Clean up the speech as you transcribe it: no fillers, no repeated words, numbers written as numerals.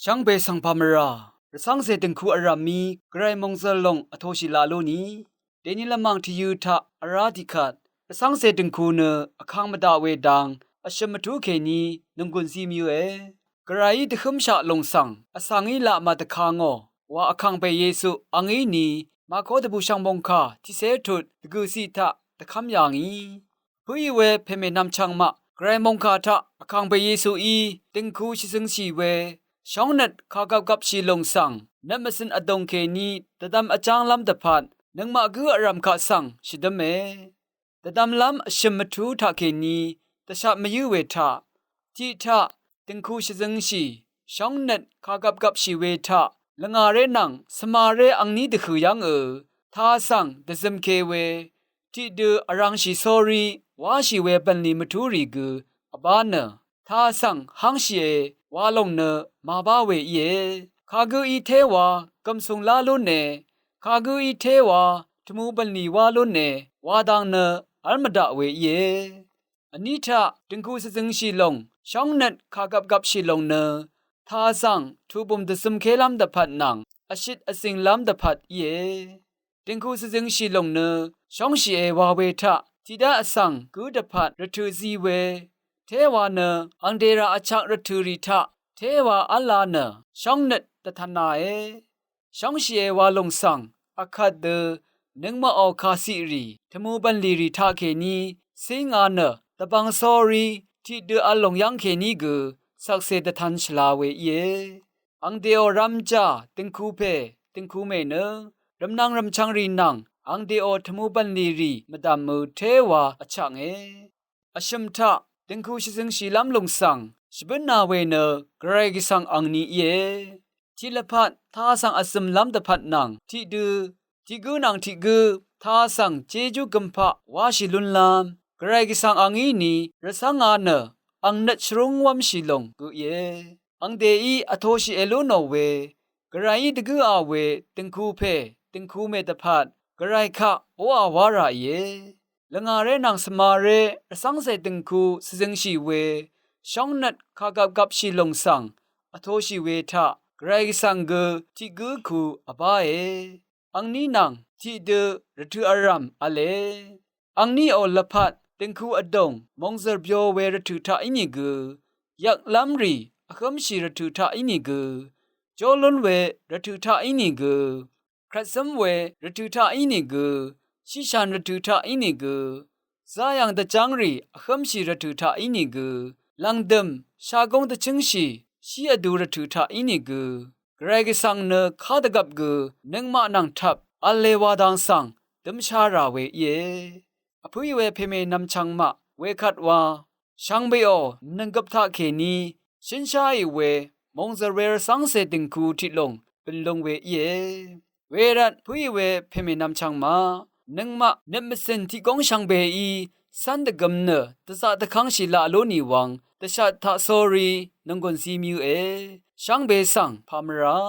ช่างเบสังพามราสังเสติงคูอารามีไกรมงซลงอโทชิลาโลนีเดนิละมังที่ยูทะอาราดิคัดสังเสติงคูเนอคังมดาเวดังอชมทุเคนีนุงกุนซีมิวกรายดขมชะลงสังอสังอีละมาตะคางอว่าอคังเปเยซูอังอีนีมาโคตบุชังบงคาที่เสถุดตกุสิทะตะคำอย่างอีผู้ยเวเพเมนำชังมะไกรมงคาทะอคังเปเยซูอีติงคูชิซึงชีเวช่องนัดข้ากับชีลงสังนับมาสินอดงเคนีตะดำอาจางลำตะพัดนังมากืออารำข้าสังชิดเมตะดำลำชิมทูทาเคนีตะชะมยือเวทาจีทาติงคูชิซึงชีช่องนัดข้ากับชีเวทาละงาเรนังสมาเรอังนี้ตะคือยังท่าสังตะซึมเคเวที่เดออรังชีซอรีว่าชีเวปันลีมทูรีกืออบานเนท่าสังหังชีว่าลงเนมาบ้าเวเยคากูอีเทวากำสงลาลุนเนคากูอีเทวาทมูบันลีว่าลุนเนว่าดังเนอัลมดาเวเยอันนี้ถ้าดึงกูสซึงชีลงช่องนัดคากับชีลงเนท่าสังทูบุมตะซึมเคลำตะพัดนังอชิดอสิงลำตะพัดเยดึงกูสซึงชีลงเนช่องชีวาเวทะทิดาอสังกูตะพัดระทูซีเวเทวาเนอังเดราอชักรัตุริทะเทวาอัลลาเนช่องนัดตะทนาช่องเชวาลงสังอคัดเดนึงมาออกคาสิรีทมูบันลีริทาเคนีสิงอาเนตะบังซอรีที่เดอลงยังเคนีกือสักเซตทันชลาเวเยอังเดอรัมจาติงคูเพติงคูเมเนรำนางรำชังรีนังอังเดอทมูบันลีรีมดามมือเทวาอชังอชมทะติงคูชิซึงชีลำลงสังชบนาเวเนกรกิสังอังนี้เยทิลพัดท่าสังอสมลำตะพัดนังที่ดูที่กูนังที่กูท่าสังเจจูกัมพะวาชิลุนลามกรกิสังอังนี้นี่รสังอาเนอังนัดชรุงวัมชิลงกูเยอังเดอีอโทชิเอลุโนเวกรายตะกูอาเวติงคูเพติงคูเมตะพัดกรายคะโออาวาระเยละงาเรนังสมาเรสังเสติงคูสซึงชีเวช่องนัดข้ากับชีลงสังอโทชิเวทะไกรสังเกที่กูคูอบาอังนี้นังที่เดอรทุอารัมอเลอังนี้โอละพัดติงคูอดงมงเซอร์เบียวเวรทุทาอินิกูยักลัมรีอคมชีรทุทาอินิกูโจลุนเวรทุทาอินิกูครัสมเวรทุทาอินิกูชิชันรทุทาอินิกูซายังตะจังรีอคมชีรทุทาอินิกูลังดมชากงตะชิงชีชีอดูรทุทาอินิกูเกรกสังเนคาดกับกูนึงมานังทับอัลเลวาดังสังดมชาราเวเยอภุยเวเพเมนำชังมะเวคัดวาช่างเบโอนึงกับทาเคนีชินชายเวมงซเรสังเสติงคูทิลงเป็นลงเวเยเวรัตภุยเวเพเมนำชังมานึงมาเนมเซนที่กงช่างเบอีสันตะกำเนตะสะตะคังชิลาโลนีวังตะชะทะซอรีนงกอนซีมิวช่างเบสังพามรา